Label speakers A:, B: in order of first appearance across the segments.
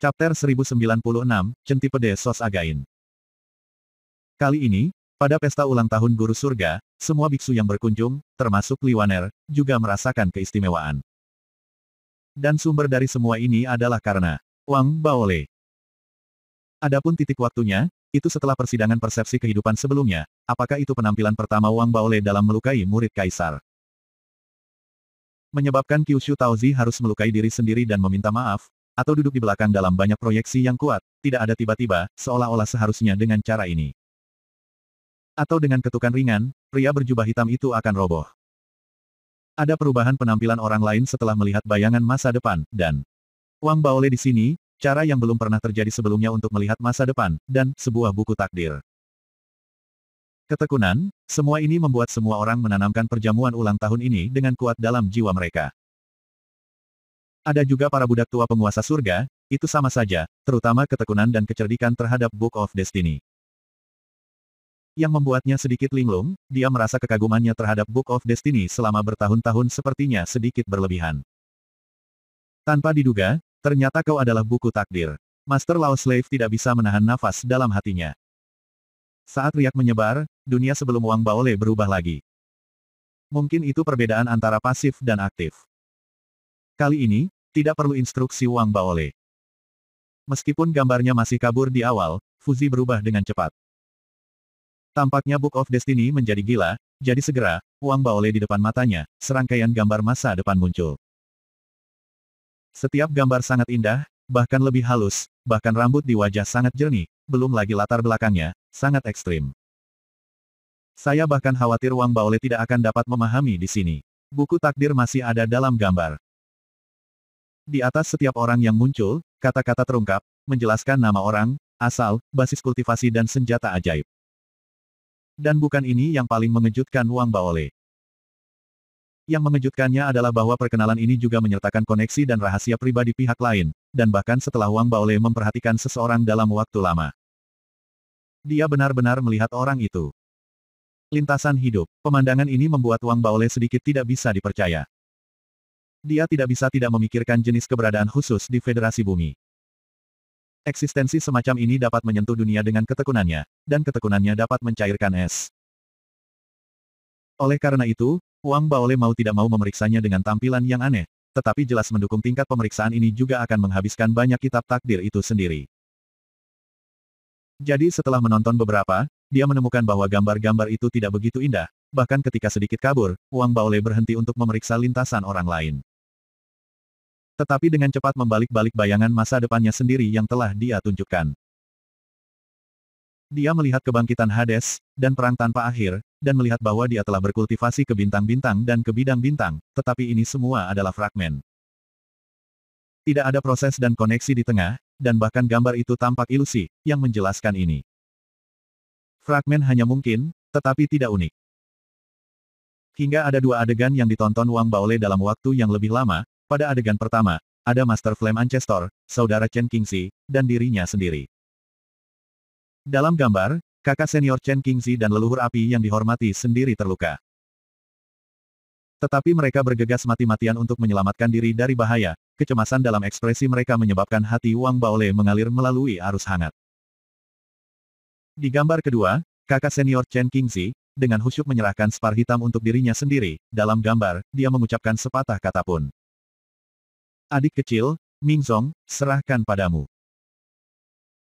A: Chapter 1096, Centipede Sos Again. Kali ini, pada pesta ulang tahun Guru Surga, semua biksu yang berkunjung, termasuk Li Waner, juga merasakan keistimewaan. Dan sumber dari semua ini adalah karena Wang Baole. Adapun titik waktunya, itu setelah persidangan persepsi kehidupan sebelumnya, apakah itu penampilan pertama Wang Baole dalam melukai murid kaisar. Menyebabkan Kyushu Taozi harus melukai diri sendiri dan meminta maaf, atau duduk di belakang dalam banyak proyeksi yang kuat, tidak ada tiba-tiba, seolah-olah seharusnya dengan cara ini. Atau dengan ketukan ringan, pria berjubah hitam itu akan roboh. Ada perubahan penampilan orang lain setelah melihat bayangan masa depan, dan Wang Baole di sini, cara yang belum pernah terjadi sebelumnya untuk melihat masa depan, dan sebuah buku takdir. Ketekunan, semua ini membuat semua orang menanamkan perjamuan ulang tahun ini dengan kuat dalam jiwa mereka. Ada juga para budak tua penguasa surga, itu sama saja, terutama ketekunan dan kecerdikan terhadap Book of Destiny. Yang membuatnya sedikit linglung, dia merasa kekagumannya terhadap Book of Destiny selama bertahun-tahun sepertinya sedikit berlebihan. Tanpa diduga, ternyata kau adalah buku takdir. Master Lao Slave tidak bisa menahan nafas dalam hatinya. Saat riak menyebar, dunia sebelum Wang Baole berubah lagi. Mungkin itu perbedaan antara pasif dan aktif. Kali ini, tidak perlu instruksi Wang Baole. Meskipun gambarnya masih kabur di awal, Fuzi berubah dengan cepat. Tampaknya Book of Destiny menjadi gila, jadi segera, Wang Baole di depan matanya, serangkaian gambar masa depan muncul. Setiap gambar sangat indah, bahkan lebih halus, bahkan rambut di wajah sangat jernih, belum lagi latar belakangnya, sangat ekstrim. Saya bahkan khawatir Wang Baole tidak akan dapat memahami di sini. Buku takdir masih ada dalam gambar. Di atas setiap orang yang muncul, kata-kata terungkap, menjelaskan nama orang, asal, basis kultivasi dan senjata ajaib. Dan bukan ini yang paling mengejutkan Wang Baole. Yang mengejutkannya adalah bahwa perkenalan ini juga menyertakan koneksi dan rahasia pribadi pihak lain, dan bahkan setelah Wang Baole memperhatikan seseorang dalam waktu lama. Dia benar-benar melihat orang itu. Lintasan hidup, pemandangan ini membuat Wang Baole sedikit tidak bisa dipercaya. Dia tidak bisa tidak memikirkan jenis keberadaan khusus di Federasi Bumi. Eksistensi semacam ini dapat menyentuh dunia dengan ketekunannya, dan ketekunannya dapat mencairkan es. Oleh karena itu, Wang Baole mau tidak mau memeriksanya dengan tampilan yang aneh, tetapi jelas mendukung tingkat pemeriksaan ini juga akan menghabiskan banyak kitab takdir itu sendiri. Jadi setelah menonton beberapa, dia menemukan bahwa gambar-gambar itu tidak begitu indah, bahkan ketika sedikit kabur, Wang Baole berhenti untuk memeriksa lintasan orang lain. Tetapi dengan cepat membalik-balik bayangan masa depannya sendiri yang telah dia tunjukkan. Dia melihat kebangkitan Hades, dan perang tanpa akhir, dan melihat bahwa dia telah berkultivasi ke bintang-bintang dan ke bidang-bintang, tetapi ini semua adalah fragmen. Tidak ada proses dan koneksi di tengah, dan bahkan gambar itu tampak ilusi, yang menjelaskan ini. Fragmen hanya mungkin, tetapi tidak unik. Hingga ada dua adegan yang ditonton Wang Baole dalam waktu yang lebih lama. Pada adegan pertama, ada Master Flame Ancestor, saudara Chen Qingzi, dan dirinya sendiri. Dalam gambar, kakak senior Chen Qingzi dan leluhur api yang dihormati sendiri terluka. Tetapi mereka bergegas mati-matian untuk menyelamatkan diri dari bahaya, kecemasan dalam ekspresi mereka menyebabkan hati Wang Baole mengalir melalui arus hangat. Di gambar kedua, kakak senior Chen Qingzi, dengan khusyuk menyerahkan spar hitam untuk dirinya sendiri, dalam gambar, dia mengucapkan sepatah kata pun. Adik kecil, Mingzong, serahkan padamu.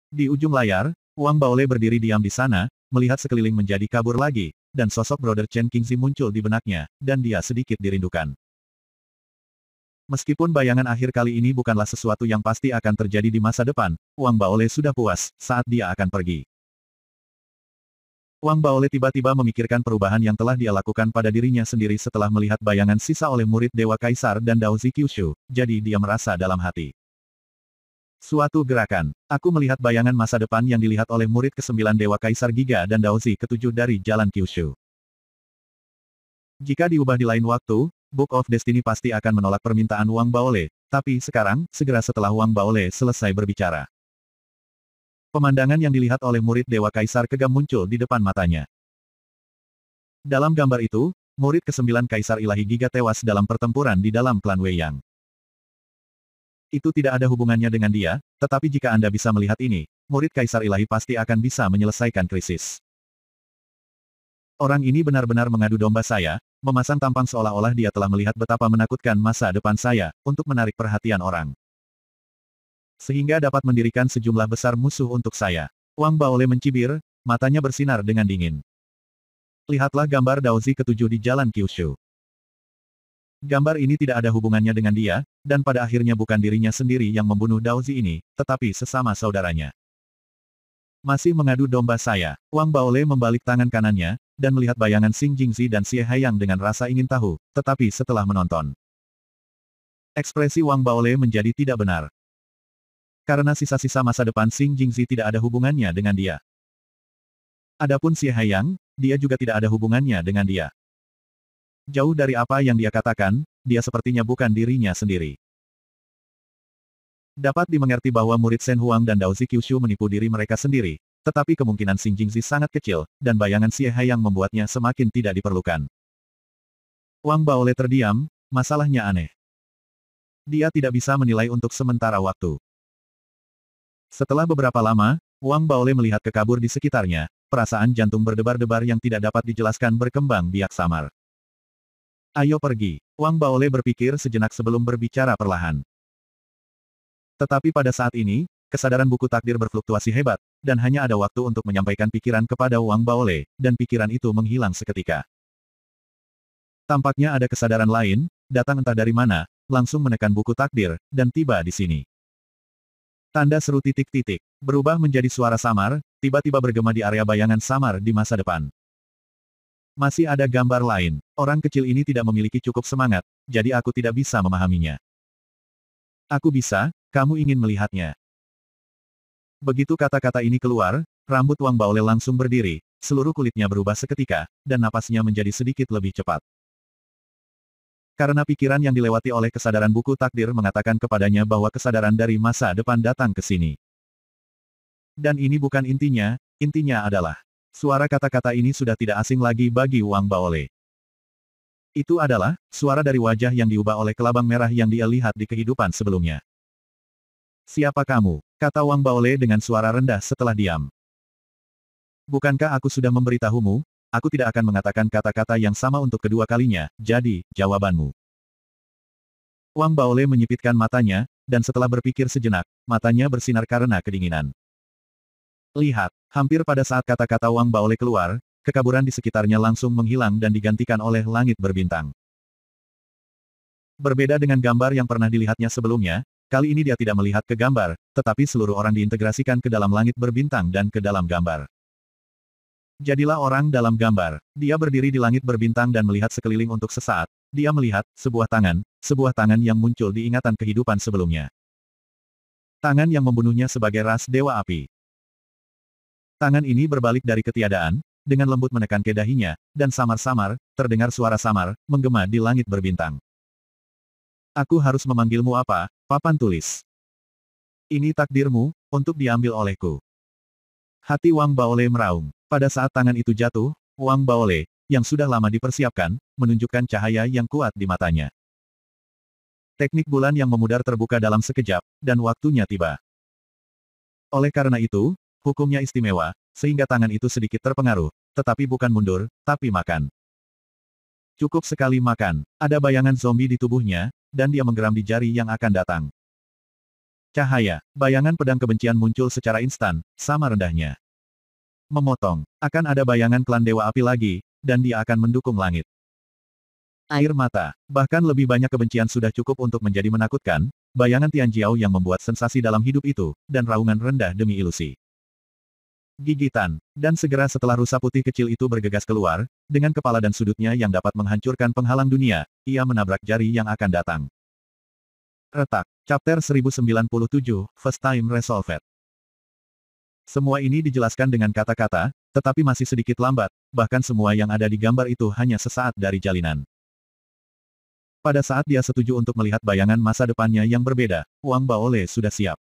A: Di ujung layar, Wang Baole berdiri diam di sana, melihat sekeliling menjadi kabur lagi, dan sosok Brother Chen Qingzi muncul di benaknya, dan dia sedikit dirindukan. Meskipun bayangan akhir kali ini bukanlah sesuatu yang pasti akan terjadi di masa depan, Wang Baole sudah puas saat dia akan pergi. Wang Baole tiba-tiba memikirkan perubahan yang telah dia lakukan pada dirinya sendiri setelah melihat bayangan sisa oleh murid Dewa Kaisar dan Daozi Kyushu, jadi dia merasa dalam hati. Suatu gerakan. Aku melihat bayangan masa depan yang dilihat oleh murid ke-9 Dewa Kaisar Giga dan Daozi ke-7 dari Jalan Kyushu. Jika diubah di lain waktu, Book of Destiny pasti akan menolak permintaan Wang Baole, tapi sekarang, segera setelah Wang Baole selesai berbicara. Pemandangan yang dilihat oleh murid Dewa Kaisar Kegam muncul di depan matanya. Dalam gambar itu, murid ke-9 Kaisar Ilahi Giga tewas dalam pertempuran di dalam klan Wei Yang. Itu tidak ada hubungannya dengan dia, tetapi jika Anda bisa melihat ini, murid Kaisar Ilahi pasti akan bisa menyelesaikan krisis. Orang ini benar-benar mengadu domba saya, memasang tampang seolah-olah dia telah melihat betapa menakutkan masa depan saya, untuk menarik perhatian orang. Sehingga dapat mendirikan sejumlah besar musuh untuk saya. Wang Baole mencibir, matanya bersinar dengan dingin. Lihatlah gambar Daozi ketujuh di Jalan Kyushu. Gambar ini tidak ada hubungannya dengan dia, dan pada akhirnya bukan dirinya sendiri yang membunuh Daozi ini, tetapi sesama saudaranya. Masih mengadu domba saya, Wang Baole membalik tangan kanannya, dan melihat bayangan Xing Jingzi dan Xie Haiyang dengan rasa ingin tahu, tetapi setelah menonton. Ekspresi Wang Baole menjadi tidak benar. Karena sisa-sisa masa depan Xing Jingzi tidak ada hubungannya dengan dia. Adapun Xie Haiyang, dia juga tidak ada hubungannya dengan dia. Jauh dari apa yang dia katakan, dia sepertinya bukan dirinya sendiri. Dapat dimengerti bahwa murid Shen Huang dan Daozi Kyushu menipu diri mereka sendiri, tetapi kemungkinan Xing Jingzi sangat kecil, dan bayangan Xie Haiyang membuatnya semakin tidak diperlukan. Wang Baole terdiam, masalahnya aneh. Dia tidak bisa menilai untuk sementara waktu. Setelah beberapa lama, Wang Baole melihat ke kabur di sekitarnya, perasaan jantung berdebar-debar yang tidak dapat dijelaskan berkembang biak samar. Ayo pergi. Wang Baole berpikir sejenak sebelum berbicara perlahan. Tetapi pada saat ini, kesadaran buku takdir berfluktuasi hebat, dan hanya ada waktu untuk menyampaikan pikiran kepada Wang Baole, dan pikiran itu menghilang seketika. Tampaknya ada kesadaran lain, datang entah dari mana, langsung menekan buku takdir, dan tiba di sini. Tanda seru titik-titik, berubah menjadi suara samar, tiba-tiba bergema di area bayangan samar di masa depan. Masih ada gambar lain. Orang kecil ini tidak memiliki cukup semangat, jadi aku tidak bisa memahaminya. Aku bisa, kamu ingin melihatnya. Begitu kata-kata ini keluar, rambut Wang Baole langsung berdiri, seluruh kulitnya berubah seketika, dan napasnya menjadi sedikit lebih cepat. Karena pikiran yang dilewati oleh kesadaran buku takdir mengatakan kepadanya bahwa kesadaran dari masa depan datang ke sini. Dan ini bukan intinya adalah suara kata-kata ini sudah tidak asing lagi bagi Wang Baole. Itu adalah suara dari wajah yang diubah oleh kelabang merah yang dia lihat di kehidupan sebelumnya. Siapa kamu? Kata Wang Baole dengan suara rendah setelah diam. Bukankah aku sudah memberitahumu? Aku tidak akan mengatakan kata-kata yang sama untuk kedua kalinya, jadi, jawabanmu. Wang Baole menyipitkan matanya, dan setelah berpikir sejenak, matanya bersinar karena kedinginan. Lihat, hampir pada saat kata-kata Wang Baole keluar, kekaburan di sekitarnya langsung menghilang dan digantikan oleh langit berbintang. Berbeda dengan gambar yang pernah dilihatnya sebelumnya, kali ini dia tidak melihat ke gambar, tetapi seluruh orang diintegrasikan ke dalam langit berbintang dan ke dalam gambar. Jadilah orang dalam gambar. Dia berdiri di langit berbintang dan melihat sekeliling untuk sesaat. Dia melihat sebuah tangan yang muncul di ingatan kehidupan sebelumnya. Tangan yang membunuhnya sebagai ras Dewa Api. Tangan ini berbalik dari ketiadaan, dengan lembut menekan ke dahinya, dan samar-samar, terdengar suara samar, menggema di langit berbintang. Aku harus memanggilmu apa? Papan tulis. Ini takdirmu, untuk diambil olehku. Hati Wang Baole meraung. Pada saat tangan itu jatuh, Wang Baole, yang sudah lama dipersiapkan, menunjukkan cahaya yang kuat di matanya. Teknik bulan yang memudar terbuka dalam sekejap, dan waktunya tiba. Oleh karena itu, hukumnya istimewa, sehingga tangan itu sedikit terpengaruh, tetapi bukan mundur, tapi makan. Cukup sekali makan, ada bayangan zombie di tubuhnya, dan dia menggeram di jari yang akan datang. Cahaya, bayangan pedang kebencian muncul secara instan, sama rendahnya. Memotong, akan ada bayangan klan Dewa Api lagi, dan dia akan mendukung langit. Air mata, bahkan lebih banyak kebencian sudah cukup untuk menjadi menakutkan, bayangan Tianjiao yang membuat sensasi dalam hidup itu, dan raungan rendah demi ilusi. Gigitan, dan segera setelah rusa putih kecil itu bergegas keluar, dengan kepala dan sudutnya yang dapat menghancurkan penghalang dunia, ia menabrak jari yang akan datang. Retak, Chapter 1097, First Time Resolved. Semua ini dijelaskan dengan kata-kata, tetapi masih sedikit lambat, bahkan semua yang ada di gambar itu hanya sesaat dari jalinan. Pada saat dia setuju untuk melihat bayangan masa depannya yang berbeda, Wang Baole sudah siap.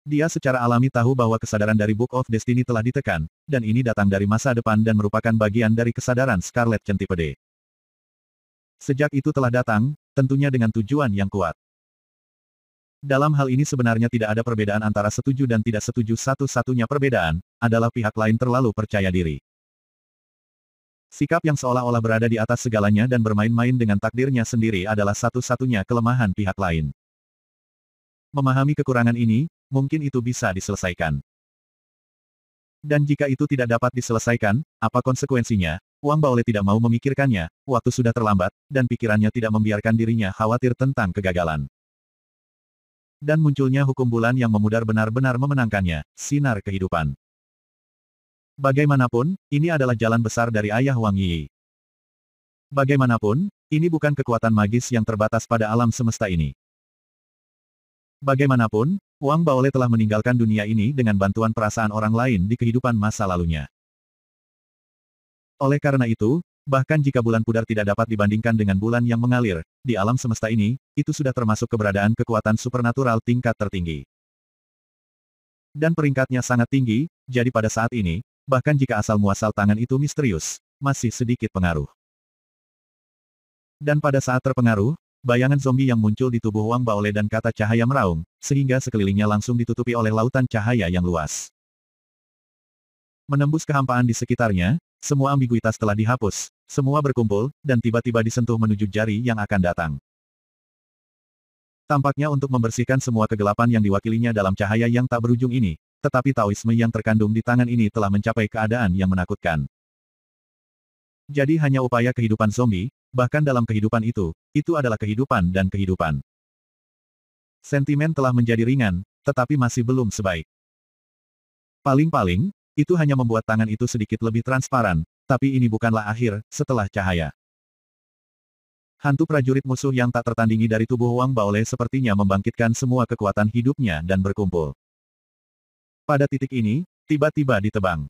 A: Dia secara alami tahu bahwa kesadaran dari Book of Destiny telah ditekan, dan ini datang dari masa depan dan merupakan bagian dari kesadaran Scarlet Centipede. Sejak itu telah datang, tentunya dengan tujuan yang kuat. Dalam hal ini sebenarnya tidak ada perbedaan antara setuju dan tidak setuju, satu-satunya perbedaan adalah pihak lain terlalu percaya diri. Sikap yang seolah-olah berada di atas segalanya dan bermain-main dengan takdirnya sendiri adalah satu-satunya kelemahan pihak lain. Memahami kekurangan ini, mungkin itu bisa diselesaikan. Dan jika itu tidak dapat diselesaikan, apa konsekuensinya? Wang Baole tidak mau memikirkannya, waktu sudah terlambat, dan pikirannya tidak membiarkan dirinya khawatir tentang kegagalan. Dan munculnya hukum bulan yang memudar benar-benar memenangkannya, sinar kehidupan. Bagaimanapun, ini adalah jalan besar dari ayah Wang Yi. Bagaimanapun, ini bukan kekuatan magis yang terbatas pada alam semesta ini. Bagaimanapun, Wang Baole telah meninggalkan dunia ini dengan bantuan perasaan orang lain di kehidupan masa lalunya. Oleh karena itu, bahkan jika bulan pudar tidak dapat dibandingkan dengan bulan yang mengalir, di alam semesta ini, itu sudah termasuk keberadaan kekuatan supernatural tingkat tertinggi. Dan peringkatnya sangat tinggi, jadi pada saat ini, bahkan jika asal-muasal tangan itu misterius, masih sedikit pengaruh. Dan pada saat terpengaruh, bayangan zombie yang muncul di tubuh Wang Baole dan kata cahaya meraung, sehingga sekelilingnya langsung ditutupi oleh lautan cahaya yang luas. Menembus kehampaan di sekitarnya, semua ambiguitas telah dihapus, semua berkumpul, dan tiba-tiba disentuh menuju jari yang akan datang. Tampaknya untuk membersihkan semua kegelapan yang diwakilinya dalam cahaya yang tak berujung ini, tetapi Taoisme yang terkandung di tangan ini telah mencapai keadaan yang menakutkan. Jadi hanya upaya kehidupan zombie, bahkan dalam kehidupan itu adalah kehidupan dan kehidupan. Sentimen telah menjadi ringan, tetapi masih belum sebaik. Paling-paling, itu hanya membuat tangan itu sedikit lebih transparan, tapi ini bukanlah akhir, setelah cahaya. Hantu prajurit musuh yang tak tertandingi dari tubuh Wang Baole sepertinya membangkitkan semua kekuatan hidupnya dan berkumpul. Pada titik ini, tiba-tiba ditebang.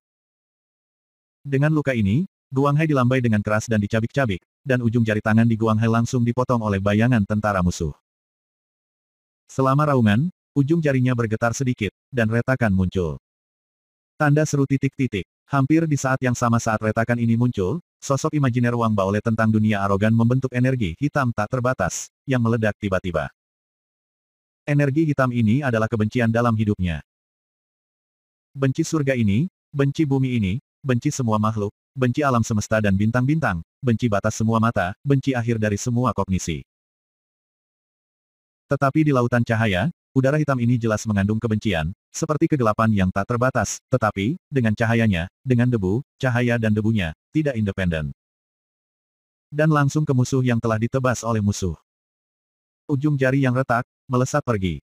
A: Dengan luka ini, Guang Hai dilambai dengan keras dan dicabik-cabik, dan ujung jari tangan di Guang Hai langsung dipotong oleh bayangan tentara musuh. Selama raungan, ujung jarinya bergetar sedikit, dan retakan muncul. Tanda seru titik-titik. Hampir di saat yang sama saat retakan ini muncul, sosok imajiner Wang Baole tentang dunia arogan membentuk energi hitam tak terbatas, yang meledak tiba-tiba. Energi hitam ini adalah kebencian dalam hidupnya. Benci surga ini, benci bumi ini, benci semua makhluk, benci alam semesta dan bintang-bintang, benci batas semua mata, benci akhir dari semua kognisi. Tetapi di lautan cahaya, udara hitam ini jelas mengandung kebencian, seperti kegelapan yang tak terbatas, tetapi, dengan cahayanya, dengan debu, cahaya dan debunya, tidak independen. Dan langsung ke musuh yang telah ditebas oleh musuh. Ujung jari yang retak, melesat pergi.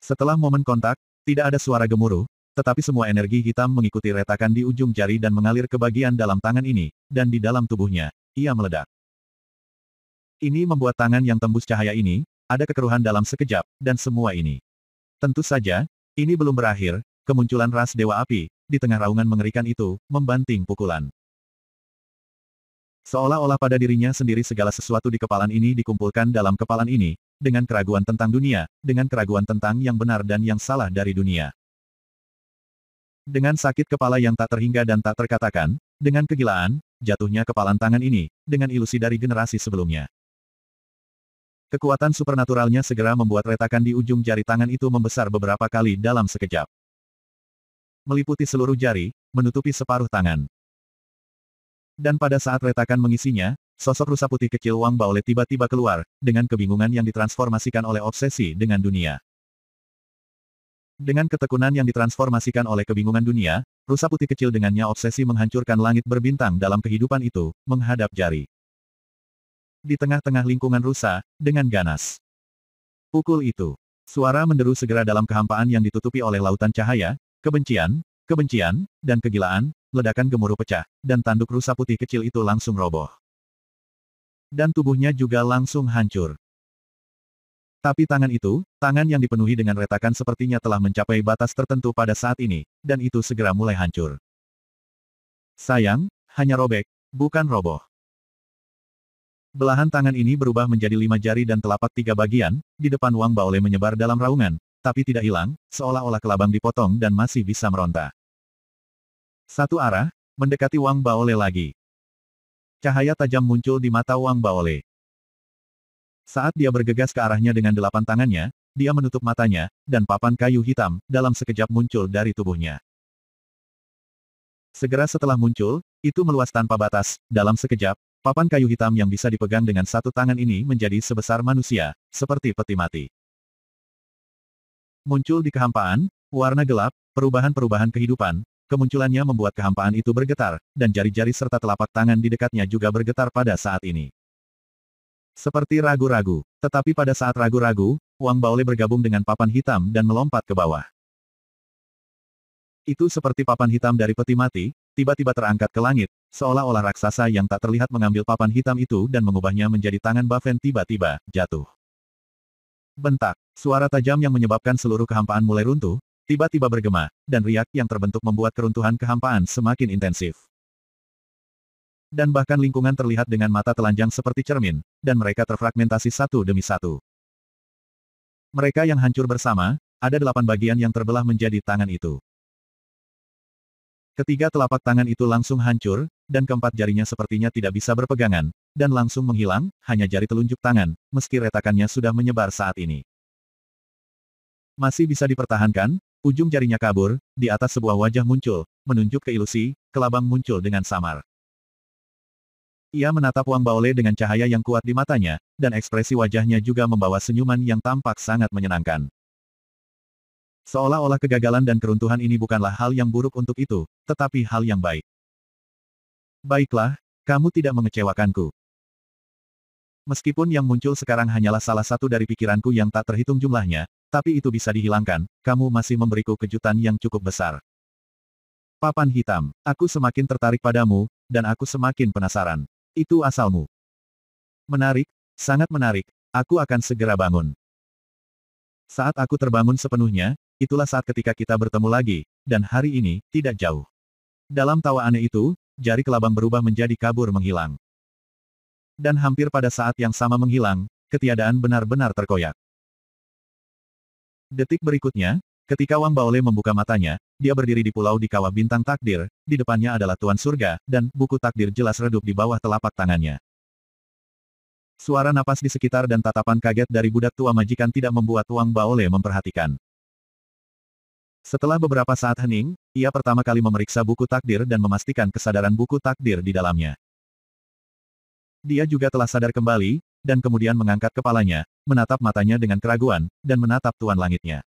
A: Setelah momen kontak, tidak ada suara gemuruh, tetapi semua energi hitam mengikuti retakan di ujung jari dan mengalir ke bagian dalam tangan ini, dan di dalam tubuhnya, ia meledak. Ini membuat tangan yang tembus cahaya ini, ada kekeruhan dalam sekejap, dan semua ini. Tentu saja, ini belum berakhir, kemunculan ras Dewa Api, di tengah raungan mengerikan itu, membanting pukulan. Seolah-olah pada dirinya sendiri segala sesuatu di kepalan ini dikumpulkan dalam kepalan ini, dengan keraguan tentang dunia, dengan keraguan tentang yang benar dan yang salah dari dunia. Dengan sakit kepala yang tak terhingga dan tak terkatakan, dengan kegilaan, jatuhnya kepalan tangan ini, dengan ilusi dari generasi sebelumnya. Kekuatan supernaturalnya segera membuat retakan di ujung jari tangan itu membesar beberapa kali dalam sekejap. Meliputi seluruh jari, menutupi separuh tangan. Dan pada saat retakan mengisinya, sosok rusa putih kecil Wang Baole tiba-tiba keluar, dengan kebingungan yang ditransformasikan oleh obsesi dengan dunia. Dengan ketekunan yang ditransformasikan oleh kebingungan dunia, rusa putih kecil dengannya obsesi menghancurkan langit berbintang dalam kehidupan itu, menghadap jari. Di tengah-tengah lingkungan rusa, dengan ganas. Pukul itu. Suara menderu segera dalam kehampaan yang ditutupi oleh lautan cahaya, kebencian, dan kegilaan, ledakan gemuruh pecah, dan tanduk rusa putih kecil itu langsung roboh. Dan tubuhnya juga langsung hancur. Tapi tangan itu, tangan yang dipenuhi dengan retakan sepertinya telah mencapai batas tertentu pada saat ini, dan itu segera mulai hancur. Sayang, hanya robek, bukan roboh. Belahan tangan ini berubah menjadi 5 jari dan telapak 3 bagian, di depan Wang Baole menyebar dalam raungan, tapi tidak hilang, seolah-olah kelabang dipotong dan masih bisa meronta. Satu arah, mendekati Wang Baole lagi. Cahaya tajam muncul di mata Wang Baole. Saat dia bergegas ke arahnya dengan 8 tangannya, dia menutup matanya, dan papan kayu hitam, dalam sekejap muncul dari tubuhnya. Segera setelah muncul, itu meluas tanpa batas, dalam sekejap, papan kayu hitam yang bisa dipegang dengan 1 tangan ini menjadi sebesar manusia, seperti peti mati. Muncul di kehampaan, warna gelap, perubahan-perubahan kehidupan, kemunculannya membuat kehampaan itu bergetar, dan jari-jari serta telapak tangan di dekatnya juga bergetar pada saat ini. Seperti ragu-ragu. Tetapi pada saat ragu-ragu, Wang Baole bergabung dengan papan hitam dan melompat ke bawah. Itu seperti papan hitam dari peti mati, tiba-tiba terangkat ke langit, seolah-olah raksasa yang tak terlihat mengambil papan hitam itu dan mengubahnya menjadi tangan Bafen tiba-tiba jatuh. Bentak. Suara tajam yang menyebabkan seluruh kehampaan mulai runtuh, tiba-tiba bergema, dan riak yang terbentuk membuat keruntuhan kehampaan semakin intensif. Dan bahkan lingkungan terlihat dengan mata telanjang seperti cermin, dan mereka terfragmentasi satu demi satu. Mereka yang hancur bersama, ada 8 bagian yang terbelah menjadi tangan itu. Ketiga telapak tangan itu langsung hancur, dan keempat jarinya sepertinya tidak bisa berpegangan, dan langsung menghilang, hanya jari telunjuk tangan, meski retakannya sudah menyebar saat ini. Masih bisa dipertahankan, ujung jarinya kabur, di atas sebuah wajah muncul, menunjuk ke ilusi, kelabang muncul dengan samar. Ia menatap Wang Baole dengan cahaya yang kuat di matanya, dan ekspresi wajahnya juga membawa senyuman yang tampak sangat menyenangkan. Seolah-olah kegagalan dan keruntuhan ini bukanlah hal yang buruk untuk itu, tetapi hal yang baik. Baiklah, kamu tidak mengecewakanku. Meskipun yang muncul sekarang hanyalah salah satu dari pikiranku yang tak terhitung jumlahnya, tapi itu bisa dihilangkan, kamu masih memberiku kejutan yang cukup besar. Papan hitam, aku semakin tertarik padamu, dan aku semakin penasaran. Itu asalmu. Menarik, sangat menarik, aku akan segera bangun. Saat aku terbangun sepenuhnya, itulah saat ketika kita bertemu lagi, dan hari ini, tidak jauh. Dalam tawa aneh itu, jari kelabang berubah menjadi kabur menghilang. Dan hampir pada saat yang sama menghilang, ketiadaan benar-benar terkoyak. Detik berikutnya, ketika Wang Baole membuka matanya, dia berdiri di pulau di kawah bintang takdir, di depannya adalah Tuan Surga, dan buku takdir jelas redup di bawah telapak tangannya. Suara napas di sekitar dan tatapan kaget dari budak tua majikan tidak membuat Wang Baole memperhatikan. Setelah beberapa saat hening, ia pertama kali memeriksa buku takdir dan memastikan kesadaran buku takdir di dalamnya. Dia juga telah sadar kembali, dan kemudian mengangkat kepalanya, menatap matanya dengan keraguan, dan menatap Tuan Langitnya.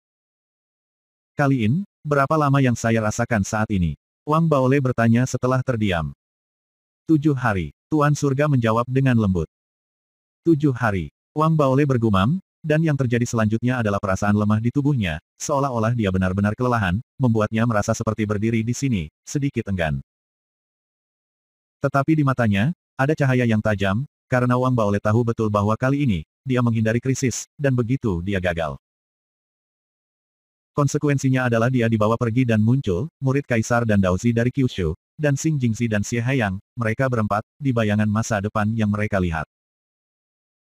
A: Kali ini, berapa lama yang saya rasakan saat ini? Wang Baole bertanya setelah terdiam. 7 hari. Tuan Surga menjawab dengan lembut. 7 hari. Wang Baole bergumam, dan yang terjadi selanjutnya adalah perasaan lemah di tubuhnya, seolah-olah dia benar-benar kelelahan, membuatnya merasa seperti berdiri di sini, sedikit enggan. Tetapi di matanya, ada cahaya yang tajam, karena Wang Baole tahu betul bahwa kali ini, dia menghindari krisis, dan begitu dia gagal. Konsekuensinya adalah dia dibawa pergi dan muncul, murid Kaisar dan Daozi dari Kyushu, dan Xing Jingzi dan Xie Haiyang, mereka berempat, di bayangan masa depan yang mereka lihat.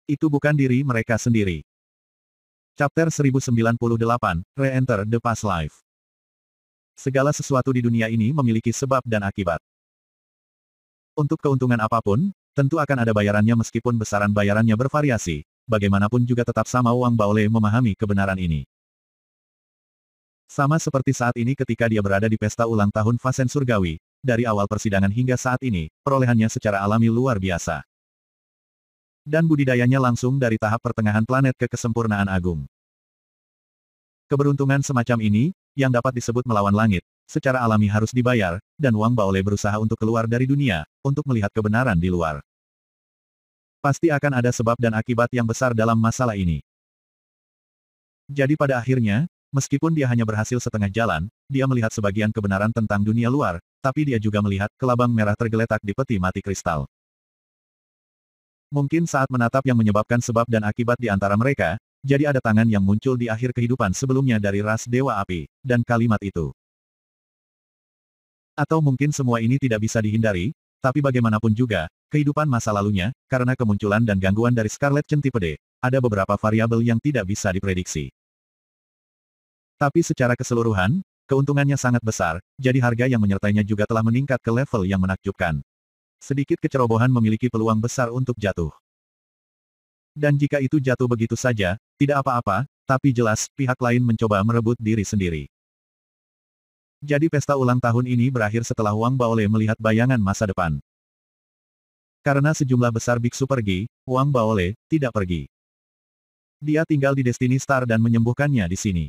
A: Itu bukan diri mereka sendiri. Chapter 1098, Re-Enter the Past Life. Segala sesuatu di dunia ini memiliki sebab dan akibat. Untuk keuntungan apapun, tentu akan ada bayarannya meskipun besaran bayarannya bervariasi, bagaimanapun juga tetap sama Wang Baole memahami kebenaran ini. Sama seperti saat ini ketika dia berada di pesta ulang tahun Fasen Surgawi, dari awal persidangan hingga saat ini, perolehannya secara alami luar biasa. Dan budidayanya langsung dari tahap pertengahan planet ke kesempurnaan agung. Keberuntungan semacam ini, yang dapat disebut melawan langit, secara alami harus dibayar, dan Wang Baole berusaha untuk keluar dari dunia, untuk melihat kebenaran di luar. Pasti akan ada sebab dan akibat yang besar dalam masalah ini. Jadi pada akhirnya, meskipun dia hanya berhasil setengah jalan, dia melihat sebagian kebenaran tentang dunia luar, tapi dia juga melihat kelabang merah tergeletak di peti mati kristal. Mungkin saat menatap yang menyebabkan sebab dan akibat di antara mereka, jadi ada tangan yang muncul di akhir kehidupan sebelumnya dari ras Dewa Api, dan kalimat itu. Atau mungkin semua ini tidak bisa dihindari, tapi bagaimanapun juga, kehidupan masa lalunya, karena kemunculan dan gangguan dari Scarlet Centipede, ada beberapa variabel yang tidak bisa diprediksi. Tapi secara keseluruhan, keuntungannya sangat besar, jadi harga yang menyertainya juga telah meningkat ke level yang menakjubkan. Sedikit kecerobohan memiliki peluang besar untuk jatuh. Dan jika itu jatuh begitu saja, tidak apa-apa, tapi jelas, pihak lain mencoba merebut diri sendiri. Jadi pesta ulang tahun ini berakhir setelah Wang Baole melihat bayangan masa depan. Karena sejumlah besar biksu pergi, Wang Baole tidak pergi. Dia tinggal di Destiny Star dan menyembuhkannya di sini.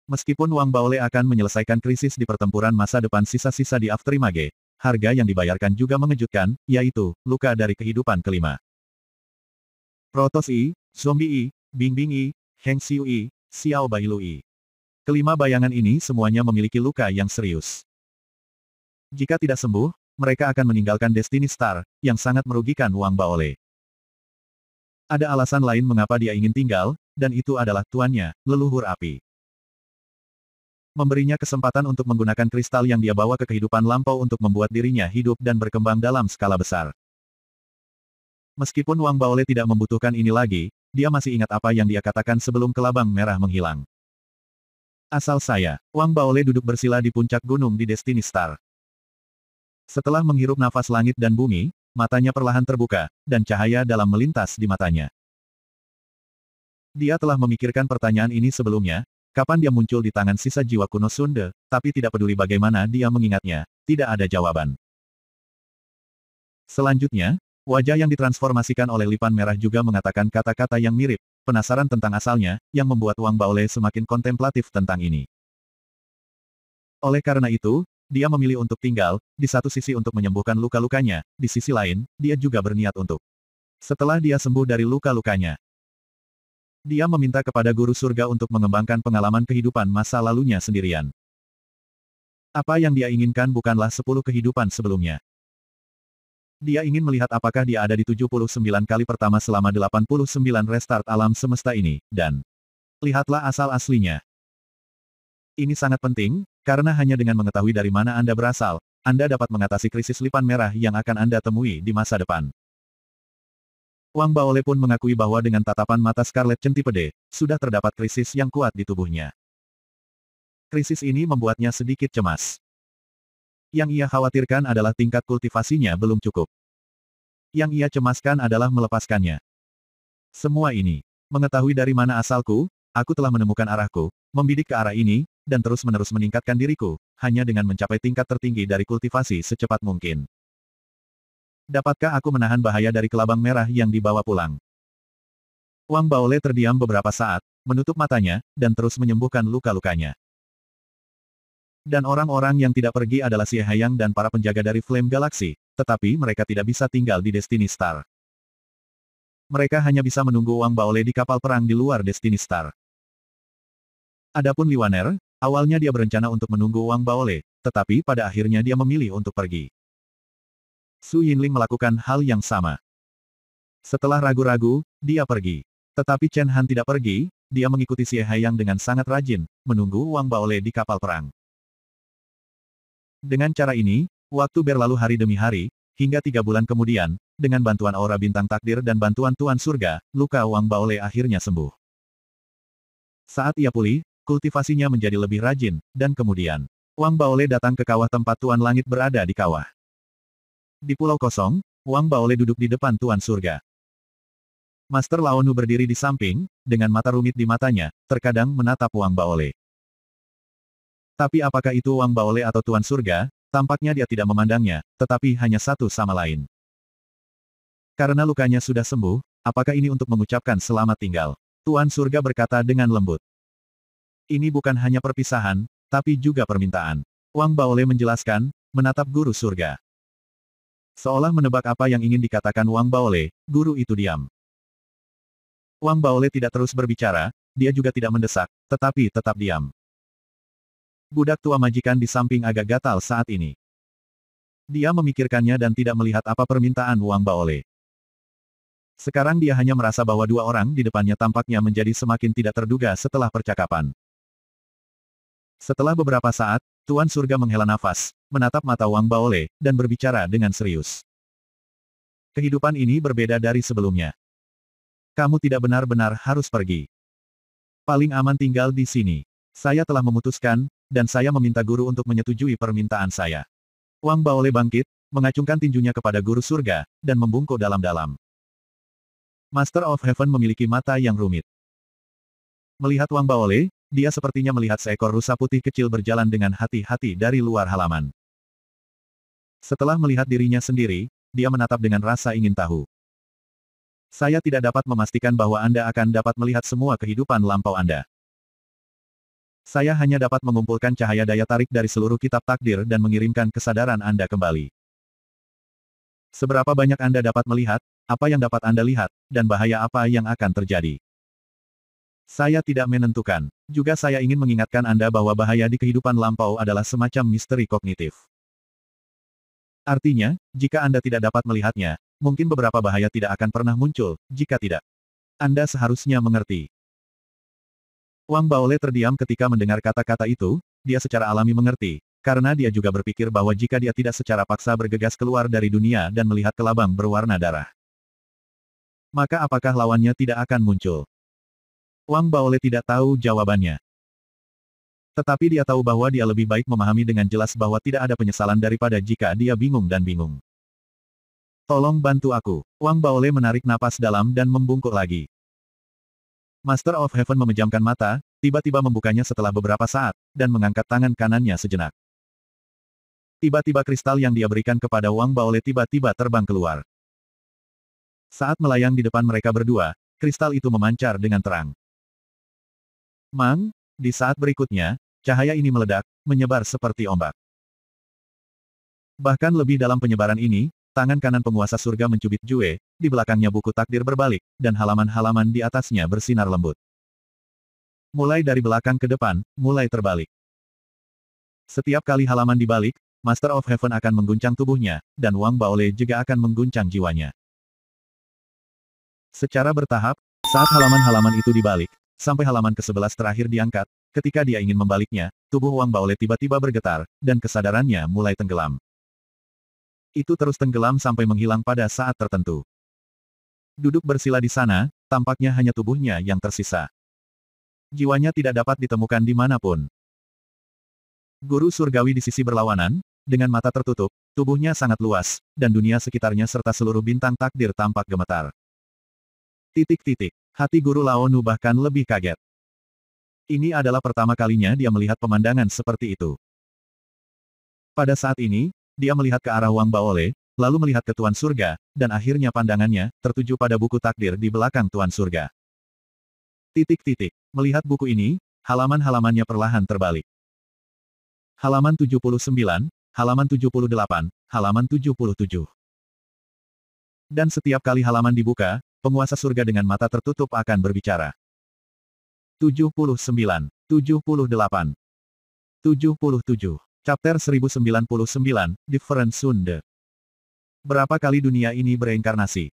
A: Meskipun Wang Baole akan menyelesaikan krisis di pertempuran masa depan sisa-sisa di Afterimage, harga yang dibayarkan juga mengejutkan, yaitu, luka dari kehidupan kelima. Protoss I, Zombie I, Bingbing I, Heng Xiu I, Xiao Bailu I. Kelima bayangan ini semuanya memiliki luka yang serius. Jika tidak sembuh, mereka akan meninggalkan Destiny Star, yang sangat merugikan Wang Baole. Ada alasan lain mengapa dia ingin tinggal, dan itu adalah tuannya, leluhur api. Memberinya kesempatan untuk menggunakan kristal yang dia bawa ke kehidupan lampau untuk membuat dirinya hidup dan berkembang dalam skala besar. Meskipun Wang Baole tidak membutuhkan ini lagi, dia masih ingat apa yang dia katakan sebelum kelabang merah menghilang. Asal saya, Wang Baole duduk bersila di puncak gunung di Destiny Star. Setelah menghirup nafas langit dan bumi, matanya perlahan terbuka, dan cahaya dalam melintas di matanya. Dia telah memikirkan pertanyaan ini sebelumnya, kapan dia muncul di tangan sisa jiwa kuno Sunde, tapi tidak peduli bagaimana dia mengingatnya, tidak ada jawaban. Selanjutnya, wajah yang ditransformasikan oleh lipan merah juga mengatakan kata-kata yang mirip, penasaran tentang asalnya, yang membuat Wang Baole semakin kontemplatif tentang ini. Oleh karena itu, dia memilih untuk tinggal, di satu sisi untuk menyembuhkan luka-lukanya, di sisi lain, dia juga berniat untuk. Setelah dia sembuh dari luka-lukanya, dia meminta kepada guru surga untuk mengembangkan pengalaman kehidupan masa lalunya sendirian. Apa yang dia inginkan bukanlah 10 kehidupan sebelumnya. Dia ingin melihat apakah dia ada di 79 kali pertama selama 89 restart alam semesta ini, dan lihatlah asal aslinya. Ini sangat penting, karena hanya dengan mengetahui dari mana Anda berasal, Anda dapat mengatasi krisis lipan merah yang akan Anda temui di masa depan. Wang Baole pun mengakui bahwa dengan tatapan mata Scarlet Centipede, sudah terdapat krisis yang kuat di tubuhnya. Krisis ini membuatnya sedikit cemas. Yang ia khawatirkan adalah tingkat kultivasinya belum cukup. Yang ia cemaskan adalah melepaskannya. Semua ini, mengetahui dari mana asalku, aku telah menemukan arahku, membidik ke arah ini, dan terus-menerus meningkatkan diriku, hanya dengan mencapai tingkat tertinggi dari kultivasi secepat mungkin. Dapatkah aku menahan bahaya dari kelabang merah yang dibawa pulang? Wang Baole terdiam beberapa saat, menutup matanya, dan terus menyembuhkan luka-lukanya. Dan orang-orang yang tidak pergi adalah Xie Haiyang dan para penjaga dari Flame Galaxy, tetapi mereka tidak bisa tinggal di Destiny Star. Mereka hanya bisa menunggu Wang Baole di kapal perang di luar Destiny Star. Adapun Li Waner, awalnya dia berencana untuk menunggu Wang Baole, tetapi pada akhirnya dia memilih untuk pergi. Su Yinling melakukan hal yang sama. Setelah ragu-ragu, dia pergi. Tetapi Chen Han tidak pergi, dia mengikuti Xie Haiyang dengan sangat rajin, menunggu Wang Baole di kapal perang. Dengan cara ini, waktu berlalu hari demi hari, hingga 3 bulan kemudian, dengan bantuan aura bintang takdir dan bantuan Tuan Surga, luka Wang Baole akhirnya sembuh. Saat ia pulih, kultivasinya menjadi lebih rajin, dan kemudian, Wang Baole datang ke kawah tempat Tuan Langit berada di kawah. Di pulau kosong, Wang Baole duduk di depan Tuan Surga. Master Laonu berdiri di samping, dengan mata rumit di matanya, terkadang menatap Wang Baole. Tapi apakah itu Wang Baole atau Tuan Surga, tampaknya dia tidak memandangnya, tetapi hanya satu sama lain. Karena lukanya sudah sembuh, apakah ini untuk mengucapkan selamat tinggal? Tuan Surga berkata dengan lembut. Ini bukan hanya perpisahan, tapi juga permintaan. Wang Baole menjelaskan, menatap guru surga. Seolah menebak apa yang ingin dikatakan Wang Baole, guru itu diam. Wang Baole tidak terus berbicara, dia juga tidak mendesak, tetapi tetap diam. Budak tua majikan di samping agak gatal saat ini. Dia memikirkannya dan tidak melihat apa permintaan Wang Baole. Sekarang dia hanya merasa bahwa dua orang di depannya tampaknya menjadi semakin tidak terduga setelah percakapan. Setelah beberapa saat, Tuan Surga menghela nafas, menatap mata Wang Baole, dan berbicara dengan serius. Kehidupan ini berbeda dari sebelumnya. Kamu tidak benar-benar harus pergi. Paling aman tinggal di sini. Saya telah memutuskan, dan saya meminta guru untuk menyetujui permintaan saya. Wang Baole bangkit, mengacungkan tinjunya kepada guru surga, dan membungkuk dalam-dalam. Master of Heaven memiliki mata yang rumit. Melihat Wang Baole, dia sepertinya melihat seekor rusa putih kecil berjalan dengan hati-hati dari luar halaman. Setelah melihat dirinya sendiri, dia menatap dengan rasa ingin tahu. Saya tidak dapat memastikan bahwa Anda akan dapat melihat semua kehidupan lampau Anda. Saya hanya dapat mengumpulkan cahaya daya tarik dari seluruh kitab takdir dan mengirimkan kesadaran Anda kembali. Seberapa banyak Anda dapat melihat, apa yang dapat Anda lihat, dan bahaya apa yang akan terjadi. Saya tidak menentukan. Juga saya ingin mengingatkan Anda bahwa bahaya di kehidupan lampau adalah semacam misteri kognitif. Artinya, jika Anda tidak dapat melihatnya, mungkin beberapa bahaya tidak akan pernah muncul, jika tidak. Anda seharusnya mengerti. Wang Baole terdiam ketika mendengar kata-kata itu, dia secara alami mengerti, karena dia juga berpikir bahwa jika dia tidak secara paksa bergegas keluar dari dunia dan melihat kelabang berwarna darah, maka apakah lawannya tidak akan muncul? Wang Baole tidak tahu jawabannya. Tetapi dia tahu bahwa dia lebih baik memahami dengan jelas bahwa tidak ada penyesalan daripada jika dia bingung dan bingung. Tolong bantu aku. Wang Baole menarik napas dalam dan membungkuk lagi. Master of Heaven memejamkan mata, tiba-tiba membukanya setelah beberapa saat, dan mengangkat tangan kanannya sejenak. Tiba-tiba kristal yang dia berikan kepada Wang Baole tiba-tiba terbang keluar. Saat melayang di depan mereka berdua, kristal itu memancar dengan terang. Di saat berikutnya, cahaya ini meledak, menyebar seperti ombak. Bahkan lebih dalam penyebaran ini, tangan kanan penguasa surga mencubit Jue, di belakangnya buku takdir berbalik, dan halaman-halaman di atasnya bersinar lembut. Mulai dari belakang ke depan, mulai terbalik. Setiap kali halaman dibalik, Master of Heaven akan mengguncang tubuhnya, dan Wang Baole juga akan mengguncang jiwanya. Secara bertahap, saat halaman-halaman itu dibalik, sampai halaman ke-11 terakhir diangkat, ketika dia ingin membaliknya, tubuh Wang Baole tiba-tiba bergetar, dan kesadarannya mulai tenggelam. Itu terus tenggelam sampai menghilang pada saat tertentu. Duduk bersila di sana, tampaknya hanya tubuhnya yang tersisa. Jiwanya tidak dapat ditemukan dimanapun. Guru surgawi di sisi berlawanan, dengan mata tertutup, tubuhnya sangat luas, dan dunia sekitarnya serta seluruh bintang takdir tampak gemetar. Hati guru Lao Nu bahkan lebih kaget. Ini adalah pertama kalinya dia melihat pemandangan seperti itu. Pada saat ini, dia melihat ke arah Wang Baole, lalu melihat ke Tuan Surga, dan akhirnya pandangannya tertuju pada buku takdir di belakang Tuan Surga. Melihat buku ini, halaman-halamannya perlahan terbalik. Halaman 79, halaman 78, halaman 77. Dan setiap kali halaman dibuka, penguasa surga dengan mata tertutup akan berbicara. 79, 78, 77. Chapter 1099, Different Sunde. Berapa kali dunia ini bereinkarnasi?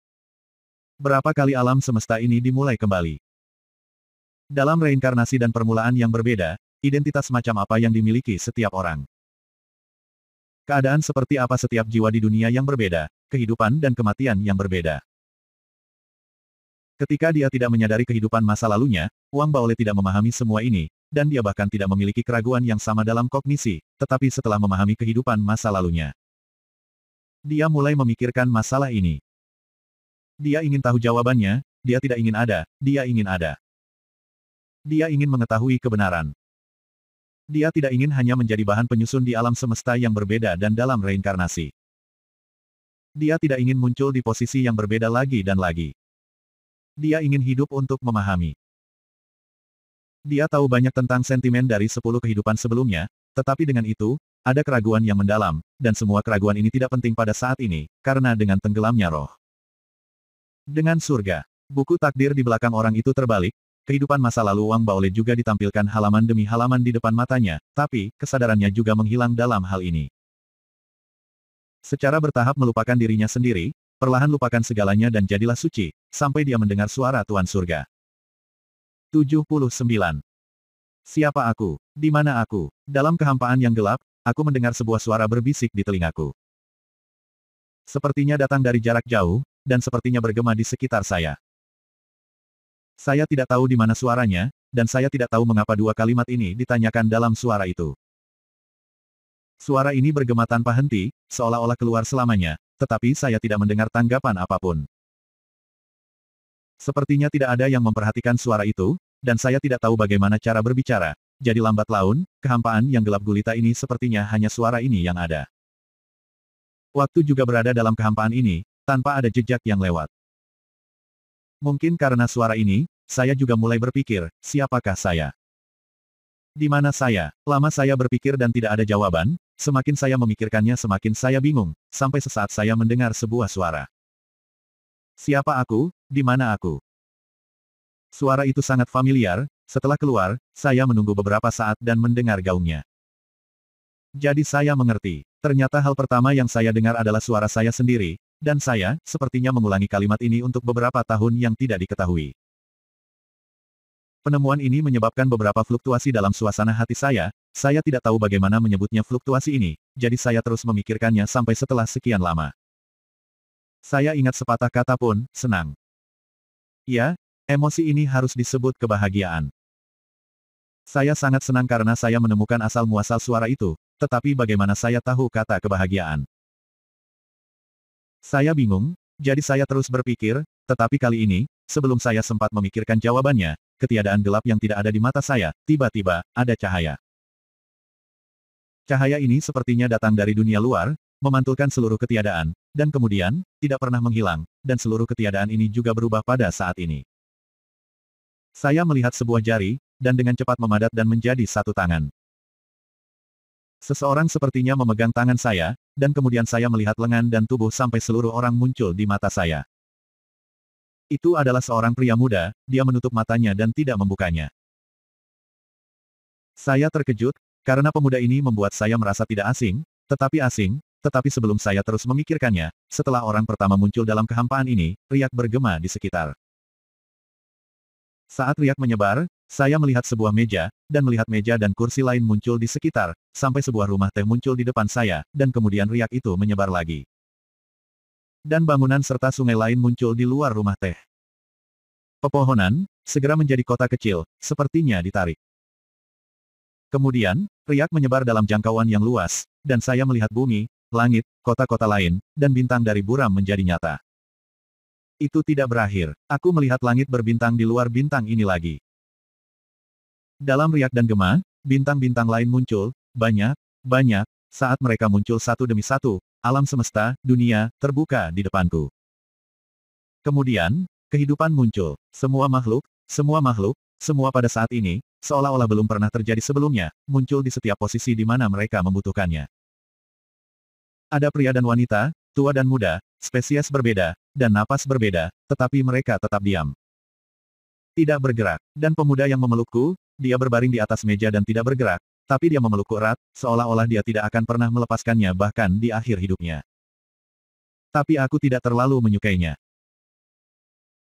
A: Berapa kali alam semesta ini dimulai kembali? Dalam reinkarnasi dan permulaan yang berbeda, identitas macam apa yang dimiliki setiap orang? Keadaan seperti apa setiap jiwa di dunia yang berbeda, kehidupan dan kematian yang berbeda? Ketika dia tidak menyadari kehidupan masa lalunya, Wang Baole tidak memahami semua ini, dan dia bahkan tidak memiliki keraguan yang sama dalam kognisi, tetapi setelah memahami kehidupan masa lalunya, dia mulai memikirkan masalah ini. Dia ingin tahu jawabannya, dia tidak ingin ada, dia ingin ada. Dia ingin mengetahui kebenaran. Dia tidak ingin hanya menjadi bahan penyusun di alam semesta yang berbeda dan dalam reinkarnasi. Dia tidak ingin muncul di posisi yang berbeda lagi dan lagi. Dia ingin hidup untuk memahami. Dia tahu banyak tentang sentimen dari 10 kehidupan sebelumnya, tetapi dengan itu, ada keraguan yang mendalam, dan semua keraguan ini tidak penting pada saat ini, karena dengan tenggelamnya roh. Dengan surga, buku takdir di belakang orang itu terbalik, kehidupan masa lalu Wang Baole juga ditampilkan halaman demi halaman di depan matanya, tapi, kesadarannya juga menghilang dalam hal ini. Secara bertahap melupakan dirinya sendiri, perlahan lupakan segalanya dan jadilah suci, sampai dia mendengar suara Tuan Surga. 79. Siapa aku? Di mana aku? Dalam kehampaan yang gelap, aku mendengar sebuah suara berbisik di telingaku. Sepertinya datang dari jarak jauh, dan sepertinya bergema di sekitar saya. Saya tidak tahu di mana suaranya, dan saya tidak tahu mengapa dua kalimat ini ditanyakan dalam suara itu. Suara ini bergema tanpa henti, seolah-olah keluar selamanya, tetapi saya tidak mendengar tanggapan apapun. Sepertinya tidak ada yang memperhatikan suara itu, dan saya tidak tahu bagaimana cara berbicara. Jadi lambat laun, kehampaan yang gelap gulita ini sepertinya hanya suara ini yang ada. Waktu juga berada dalam kehampaan ini, tanpa ada jejak yang lewat. Mungkin karena suara ini, saya juga mulai berpikir, siapakah saya? Di mana saya? Lama saya berpikir dan tidak ada jawaban, semakin saya memikirkannya semakin saya bingung, sampai sesaat saya mendengar sebuah suara. Siapa aku? Di mana aku? Suara itu sangat familiar, setelah keluar, saya menunggu beberapa saat dan mendengar gaungnya. Jadi saya mengerti. Ternyata hal pertama yang saya dengar adalah suara saya sendiri, dan saya, sepertinya mengulangi kalimat ini untuk beberapa tahun yang tidak diketahui. Penemuan ini menyebabkan beberapa fluktuasi dalam suasana hati saya tidak tahu bagaimana menyebutnya fluktuasi ini, jadi saya terus memikirkannya sampai setelah sekian lama. Saya ingat sepatah kata pun, senang. Ya, emosi ini harus disebut kebahagiaan. Saya sangat senang karena saya menemukan asal-muasal suara itu, tetapi bagaimana saya tahu kata kebahagiaan? Saya bingung, jadi saya terus berpikir, tetapi kali ini, sebelum saya sempat memikirkan jawabannya, ketiadaan gelap yang tidak ada di mata saya, tiba-tiba, ada cahaya. Cahaya ini sepertinya datang dari dunia luar, memantulkan seluruh ketiadaan, dan kemudian, tidak pernah menghilang, dan seluruh ketiadaan ini juga berubah pada saat ini. Saya melihat sebuah jari, dan dengan cepat memadat dan menjadi satu tangan. Seseorang sepertinya memegang tangan saya, dan kemudian saya melihat lengan dan tubuh sampai seluruh orang muncul di mata saya. Itu adalah seorang pria muda, dia menutup matanya dan tidak membukanya. Saya terkejut, karena pemuda ini membuat saya merasa tidak asing, tetapi sebelum saya terus memikirkannya, setelah orang pertama muncul dalam kehampaan ini, riak bergema di sekitar. Saat riak menyebar, saya melihat sebuah meja, dan melihat meja dan kursi lain muncul di sekitar, sampai sebuah rumah teh muncul di depan saya, dan kemudian riak itu menyebar lagi. Dan bangunan serta sungai lain muncul di luar rumah teh. Pepohonan, segera menjadi kota kecil, sepertinya ditarik. Kemudian, riak menyebar dalam jangkauan yang luas, dan saya melihat bumi, langit, kota-kota lain, dan bintang dari buram menjadi nyata. Itu tidak berakhir. Aku melihat langit berbintang di luar bintang ini lagi. Dalam riak dan gema, bintang-bintang lain muncul, banyak, saat mereka muncul satu demi satu, alam semesta, dunia, terbuka di depanku. Kemudian, kehidupan muncul. Semua makhluk, semua pada saat ini, seolah-olah belum pernah terjadi sebelumnya, muncul di setiap posisi di mana mereka membutuhkannya. Ada pria dan wanita, tua dan muda, spesies berbeda, dan napas berbeda, tetapi mereka tetap diam. Tidak bergerak. Dan pemuda yang memelukku, dia berbaring di atas meja dan tidak bergerak, tapi dia memelukku erat, seolah-olah dia tidak akan pernah melepaskannya bahkan di akhir hidupnya. Tapi aku tidak terlalu menyukainya.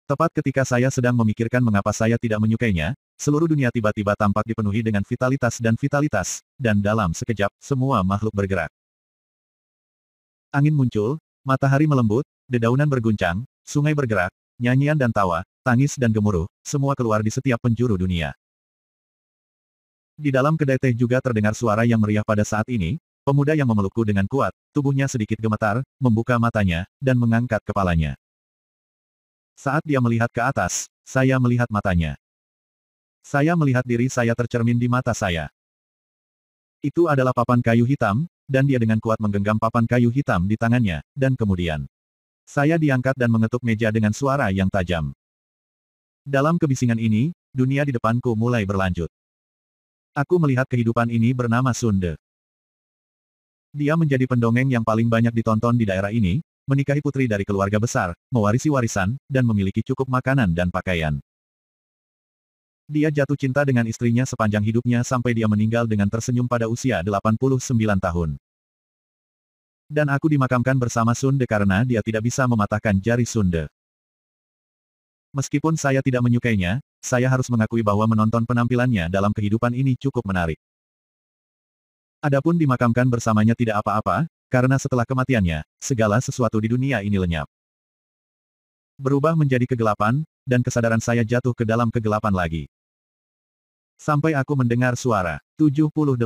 A: Tepat ketika saya sedang memikirkan mengapa saya tidak menyukainya, seluruh dunia tiba-tiba tampak dipenuhi dengan vitalitas, dan dalam sekejap, semua makhluk bergerak. Angin muncul, matahari melembut, dedaunan berguncang, sungai bergerak, nyanyian dan tawa, tangis dan gemuruh, semua keluar di setiap penjuru dunia. Di dalam kedai teh juga terdengar suara yang meriah pada saat ini, pemuda yang memelukku dengan kuat, tubuhnya sedikit gemetar, membuka matanya, dan mengangkat kepalanya. Saat dia melihat ke atas, saya melihat matanya. Saya melihat diri saya tercermin di mata saya. Itu adalah papan kayu hitam, dan dia dengan kuat menggenggam papan kayu hitam di tangannya, dan kemudian saya diangkat dan mengetuk meja dengan suara yang tajam. Dalam kebisingan ini, dunia di depanku mulai berlanjut. Aku melihat kehidupan ini bernama Sunde. Dia menjadi pendongeng yang paling banyak ditonton di daerah ini, menikahi putri dari keluarga besar, mewarisi warisan, dan memiliki cukup makanan dan pakaian. Dia jatuh cinta dengan istrinya sepanjang hidupnya sampai dia meninggal dengan tersenyum pada usia 89 tahun. Dan aku dimakamkan bersama Sunde karena dia tidak bisa mematahkan jari Sunde. Meskipun saya tidak menyukainya, saya harus mengakui bahwa menonton penampilannya dalam kehidupan ini cukup menarik. Adapun dimakamkan bersamanya tidak apa-apa, karena setelah kematiannya, segala sesuatu di dunia ini lenyap. Berubah menjadi kegelapan, dan kesadaran saya jatuh ke dalam kegelapan lagi. Sampai aku mendengar suara 78.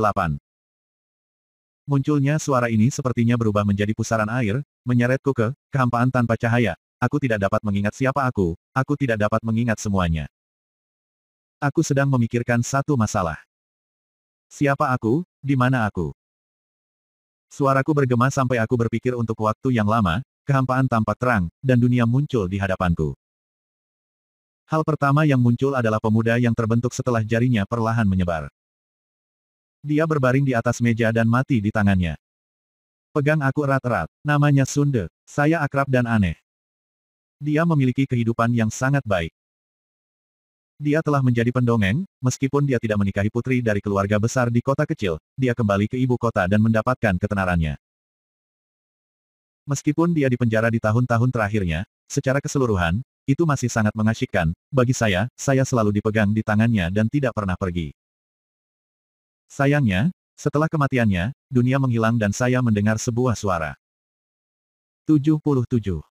A: Munculnya suara ini sepertinya berubah menjadi pusaran air, menyeretku ke kehampaan tanpa cahaya, aku tidak dapat mengingat siapa aku tidak dapat mengingat semuanya. Aku sedang memikirkan satu masalah. Siapa aku, di mana aku? Suaraku bergema sampai aku berpikir untuk waktu yang lama, kehampaan tampak terang, dan dunia muncul di hadapanku. Hal pertama yang muncul adalah pemuda yang terbentuk setelah jarinya perlahan menyebar. Dia berbaring di atas meja dan mati di tangannya. Pegang aku erat-erat. Namanya Sunde. Saya akrab dan aneh. Dia memiliki kehidupan yang sangat baik. Dia telah menjadi pendongeng, meskipun dia tidak menikahi putri dari keluarga besar di kota kecil, dia kembali ke ibu kota dan mendapatkan ketenarannya. Meskipun dia dipenjara di tahun-tahun terakhirnya, secara keseluruhan, itu masih sangat mengasyikkan. Bagi saya selalu dipegang di tangannya dan tidak pernah pergi. Sayangnya, setelah kematiannya, dunia menghilang dan saya mendengar sebuah suara. 77.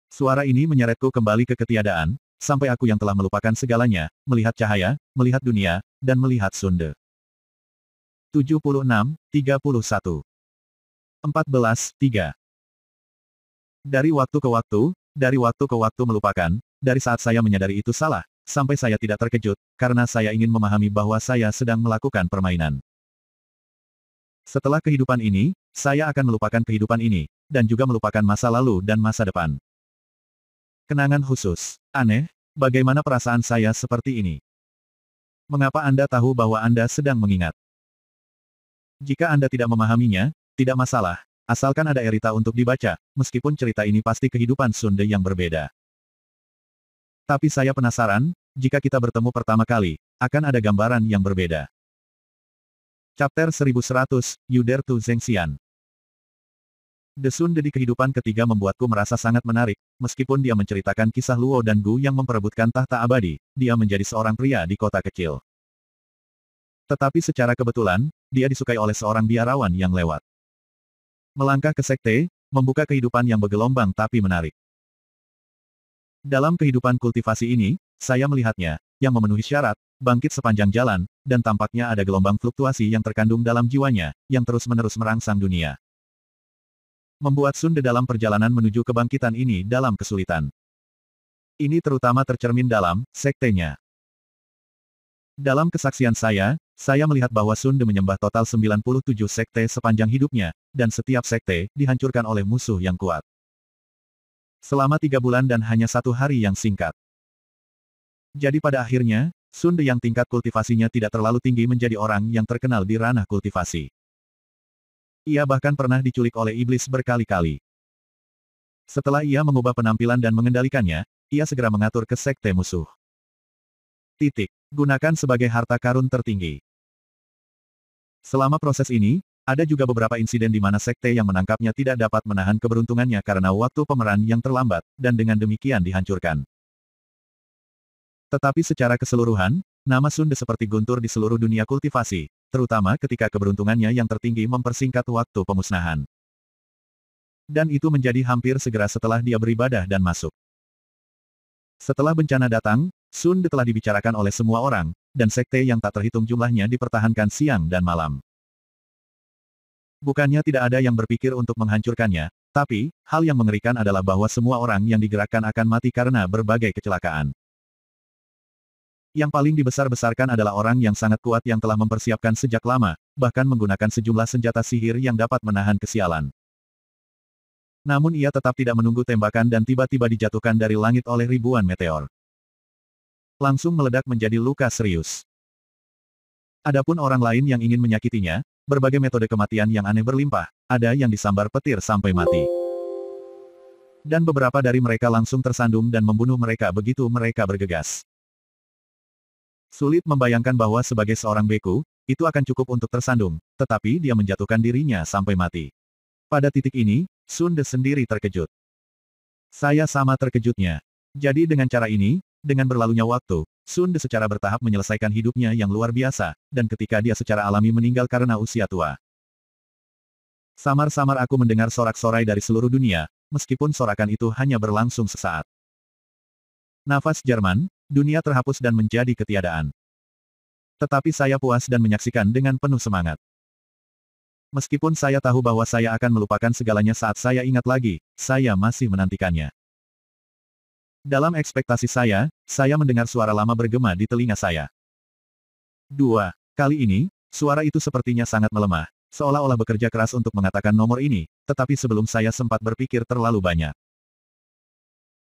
A: Suara ini menyeretku kembali ke ketiadaan, sampai aku yang telah melupakan segalanya, melihat cahaya, melihat dunia, dan melihat Sunde. 76, 31. 14:3. Dari waktu ke waktu melupakan, dari saat saya menyadari itu salah, sampai saya tidak terkejut, karena saya ingin memahami bahwa saya sedang melakukan permainan. Setelah kehidupan ini, saya akan melupakan kehidupan ini, dan juga melupakan masa lalu dan masa depan. Kenangan khusus. Aneh, bagaimana perasaan saya seperti ini? Mengapa Anda tahu bahwa Anda sedang mengingat? Jika Anda tidak memahaminya, tidak masalah, asalkan ada cerita untuk dibaca, meskipun cerita ini pasti kehidupan Sunde yang berbeda. Tapi saya penasaran, jika kita bertemu pertama kali, akan ada gambaran yang berbeda. Chapter 1100, Yudertu Zengxian. The Sunde di kehidupan ketiga membuatku merasa sangat menarik, meskipun dia menceritakan kisah Luo dan Gu yang memperebutkan tahta abadi, dia menjadi seorang pria di kota kecil. Tetapi secara kebetulan, dia disukai oleh seorang biarawan yang lewat. Melangkah ke sekte, membuka kehidupan yang bergelombang tapi menarik. Dalam kehidupan kultivasi ini, saya melihatnya, yang memenuhi syarat, bangkit sepanjang jalan, dan tampaknya ada gelombang fluktuasi yang terkandung dalam jiwanya, yang terus-menerus merangsang dunia. Membuat Sunde dalam perjalanan menuju kebangkitan ini dalam kesulitan. Ini terutama tercermin dalam sektenya. Dalam kesaksian saya melihat bahwa Sunde menyembah total 97 sekte sepanjang hidupnya, dan setiap sekte dihancurkan oleh musuh yang kuat. Selama 3 bulan dan hanya 1 hari yang singkat. Jadi pada akhirnya, Sunde yang tingkat kultivasinya tidak terlalu tinggi menjadi orang yang terkenal di ranah kultivasi. Ia bahkan pernah diculik oleh iblis berkali-kali. Setelah ia mengubah penampilan dan mengendalikannya, ia segera mengatur ke sekte musuh. Gunakan sebagai harta karun tertinggi. Selama proses ini, ada juga beberapa insiden di mana sekte yang menangkapnya tidak dapat menahan keberuntungannya karena waktu pemeran yang terlambat, dan dengan demikian dihancurkan. Tetapi secara keseluruhan, nama Sunde seperti guntur di seluruh dunia kultivasi, terutama ketika keberuntungannya yang tertinggi mempersingkat waktu pemusnahan. Dan itu menjadi hampir segera setelah dia beribadah dan masuk. Setelah bencana datang, Sunde telah dibicarakan oleh semua orang, dan sekte yang tak terhitung jumlahnya dipertahankan siang dan malam. Bukannya tidak ada yang berpikir untuk menghancurkannya, tapi, hal yang mengerikan adalah bahwa semua orang yang digerakkan akan mati karena berbagai kecelakaan. Yang paling dibesar-besarkan adalah orang yang sangat kuat yang telah mempersiapkan sejak lama, bahkan menggunakan sejumlah senjata sihir yang dapat menahan kesialan. Namun ia tetap tidak menunggu tembakan dan tiba-tiba dijatuhkan dari langit oleh ribuan meteor. Langsung meledak menjadi luka serius. Adapun orang lain yang ingin menyakitinya, berbagai metode kematian yang aneh berlimpah, ada yang disambar petir sampai mati. Dan beberapa dari mereka langsung tersandung dan membunuh mereka begitu mereka bergegas. Sulit membayangkan bahwa sebagai seorang beku, itu akan cukup untuk tersandung, tetapi dia menjatuhkan dirinya sampai mati. Pada titik ini, Sunde sendiri terkejut. Saya sama terkejutnya. Jadi dengan cara ini, dengan berlalunya waktu, Sunde secara bertahap menyelesaikan hidupnya yang luar biasa, dan ketika dia secara alami meninggal karena usia tua. Samar-samar aku mendengar sorak-sorai dari seluruh dunia, meskipun sorakan itu hanya berlangsung sesaat. Nafas Jerman, dunia terhapus dan menjadi ketiadaan. Tetapi saya puas dan menyaksikan dengan penuh semangat. Meskipun saya tahu bahwa saya akan melupakan segalanya saat saya ingat lagi, saya masih menantikannya. Dalam ekspektasi saya mendengar suara lama bergema di telinga saya. 2. Kali ini, suara itu sepertinya sangat melemah, seolah-olah bekerja keras untuk mengatakan nomor ini, tetapi sebelum saya sempat berpikir terlalu banyak.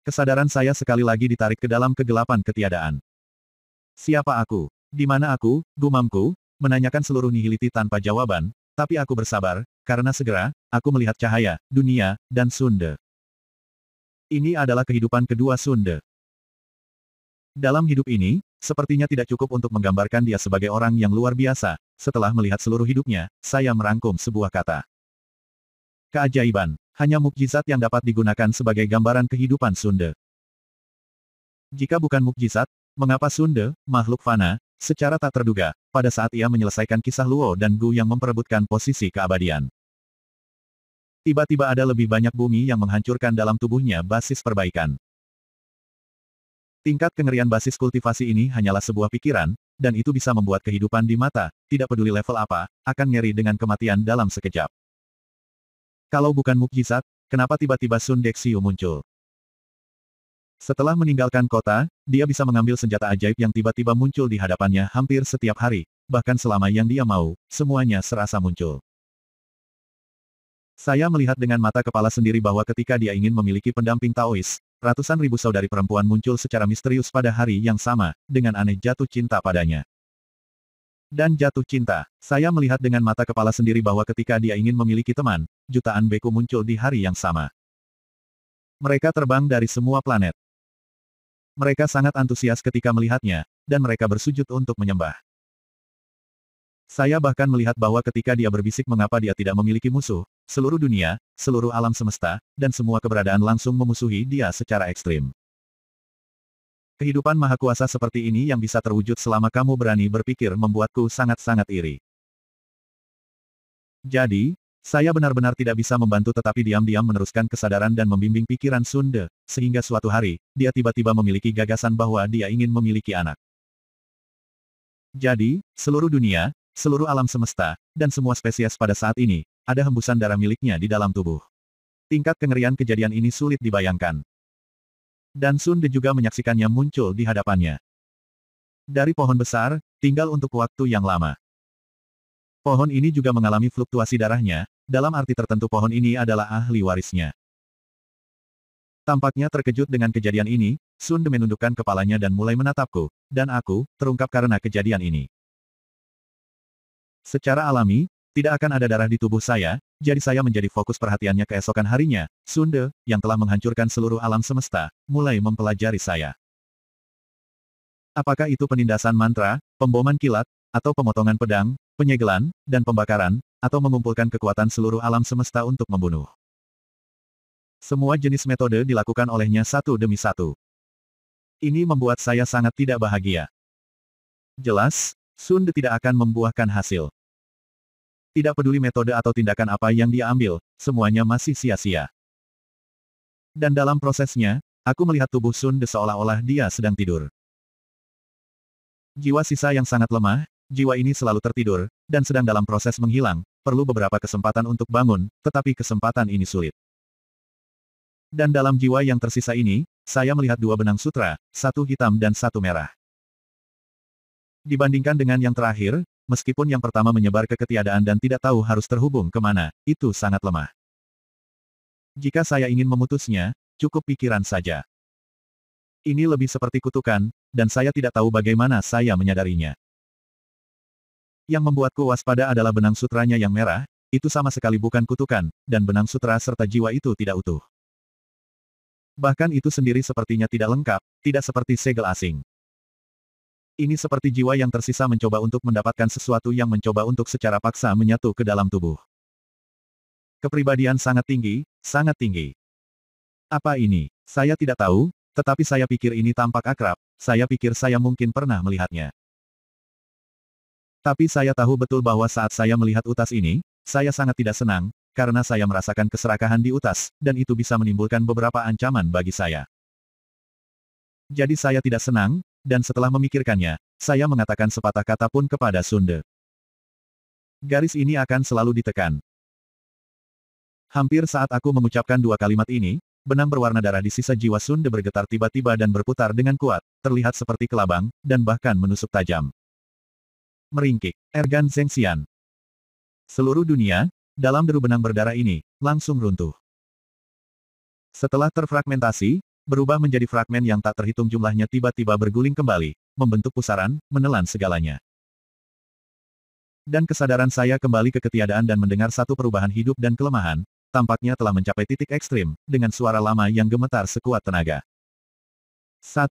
A: Kesadaran saya sekali lagi ditarik ke dalam kegelapan ketiadaan. Siapa aku? Di mana aku? Gumamku, menanyakan seluruh nihiliti tanpa jawaban, tapi aku bersabar, karena segera, aku melihat cahaya, dunia, dan Sunde. Ini adalah kehidupan kedua Sunde. Dalam hidup ini, sepertinya tidak cukup untuk menggambarkan dia sebagai orang yang luar biasa. Setelah melihat seluruh hidupnya, saya merangkum sebuah kata. Keajaiban, hanya mukjizat yang dapat digunakan sebagai gambaran kehidupan Sunde. Jika bukan mukjizat, mengapa Sunde, makhluk fana, secara tak terduga, pada saat ia menyelesaikan kisah Luo dan Gu yang memperebutkan posisi keabadian? Tiba-tiba ada lebih banyak bumi yang menghancurkan dalam tubuhnya basis perbaikan. Tingkat kengerian basis kultivasi ini hanyalah sebuah pikiran, dan itu bisa membuat kehidupan di mata, tidak peduli level apa, akan ngeri dengan kematian dalam sekejap. Kalau bukan mukjizat, kenapa tiba-tiba Sun Dexiu muncul? Setelah meninggalkan kota, dia bisa mengambil senjata ajaib yang tiba-tiba muncul di hadapannya hampir setiap hari, bahkan selama yang dia mau, semuanya serasa muncul. Saya melihat dengan mata kepala sendiri bahwa ketika dia ingin memiliki pendamping Taois, ratusan ribu saudari perempuan muncul secara misterius pada hari yang sama, dengan aneh jatuh cinta padanya. Dan jatuh cinta, saya melihat dengan mata kepala sendiri bahwa ketika dia ingin memiliki teman, jutaan beku muncul di hari yang sama. Mereka terbang dari semua planet. Mereka sangat antusias ketika melihatnya, dan mereka bersujud untuk menyembah. Saya bahkan melihat bahwa ketika dia berbisik mengapa dia tidak memiliki musuh, seluruh dunia, seluruh alam semesta, dan semua keberadaan langsung memusuhi dia secara ekstrim. Kehidupan maha kuasa seperti ini yang bisa terwujud selama kamu berani berpikir membuatku sangat-sangat iri. Jadi, saya benar-benar tidak bisa membantu tetapi diam-diam meneruskan kesadaran dan membimbing pikiran Sunde, sehingga suatu hari, dia tiba-tiba memiliki gagasan bahwa dia ingin memiliki anak. Jadi, seluruh dunia, seluruh alam semesta, dan semua spesies pada saat ini, ada hembusan darah miliknya di dalam tubuh. Tingkat kengerian kejadian ini sulit dibayangkan. Dan Sunde juga menyaksikannya muncul di hadapannya. Dari pohon besar, tinggal untuk waktu yang lama. Pohon ini juga mengalami fluktuasi darahnya, dalam arti tertentu pohon ini adalah ahli warisnya. Tampaknya terkejut dengan kejadian ini, Sunde menundukkan kepalanya dan mulai menatapku, dan aku, terungkap karena kejadian ini. Secara alami, tidak akan ada darah di tubuh saya, jadi saya menjadi fokus perhatiannya keesokan harinya. Sunde, yang telah menghancurkan seluruh alam semesta, mulai mempelajari saya. Apakah itu penindasan mantra, pemboman kilat, atau pemotongan pedang, penyegelan, dan pembakaran, atau mengumpulkan kekuatan seluruh alam semesta untuk membunuh? Semua jenis metode dilakukan olehnya satu demi satu. Ini membuat saya sangat tidak bahagia. Jelas, Sunde tidak akan membuahkan hasil. Tidak peduli metode atau tindakan apa yang dia ambil, semuanya masih sia-sia. Dan dalam prosesnya, aku melihat tubuh Sunde seolah-olah dia sedang tidur. Jiwa sisa yang sangat lemah, jiwa ini selalu tertidur, dan sedang dalam proses menghilang, perlu beberapa kesempatan untuk bangun, tetapi kesempatan ini sulit. Dan dalam jiwa yang tersisa ini, saya melihat dua benang sutra, satu hitam dan satu merah. Dibandingkan dengan yang terakhir, meskipun yang pertama menyebar ke ketiadaan dan tidak tahu harus terhubung kemana, itu sangat lemah. Jika saya ingin memutusnya, cukup pikiran saja. Ini lebih seperti kutukan, dan saya tidak tahu bagaimana saya menyadarinya. Yang membuatku waspada adalah benang sutranya yang merah, itu sama sekali bukan kutukan, dan benang sutra serta jiwa itu tidak utuh. Bahkan itu sendiri sepertinya tidak lengkap, tidak seperti segel asing. Ini seperti jiwa yang tersisa mencoba untuk mendapatkan sesuatu yang mencoba untuk secara paksa menyatu ke dalam tubuh. Kepribadian sangat tinggi, sangat tinggi. Apa ini? Saya tidak tahu, tetapi saya pikir ini tampak akrab, saya pikir saya mungkin pernah melihatnya. Tapi saya tahu betul bahwa saat saya melihat utas ini, saya sangat tidak senang, karena saya merasakan keserakahan di utas, dan itu bisa menimbulkan beberapa ancaman bagi saya. Jadi saya tidak senang, dan setelah memikirkannya, saya mengatakan sepatah kata pun kepada Sunde. Garis ini akan selalu ditekan. Hampir saat aku mengucapkan dua kalimat ini, benang berwarna darah di sisa jiwa Sun De bergetar tiba-tiba dan berputar dengan kuat, terlihat seperti kelabang, dan bahkan menusuk tajam. Meringkik. Ergan Zhengxian. Seluruh dunia, dalam deru benang berdarah ini, langsung runtuh. Setelah terfragmentasi, berubah menjadi fragmen yang tak terhitung jumlahnya tiba-tiba berguling kembali, membentuk pusaran, menelan segalanya. Dan kesadaran saya kembali ke ketiadaan dan mendengar satu perubahan hidup dan kelemahan, tampaknya telah mencapai titik ekstrim, dengan suara lama yang gemetar sekuat tenaga. 1.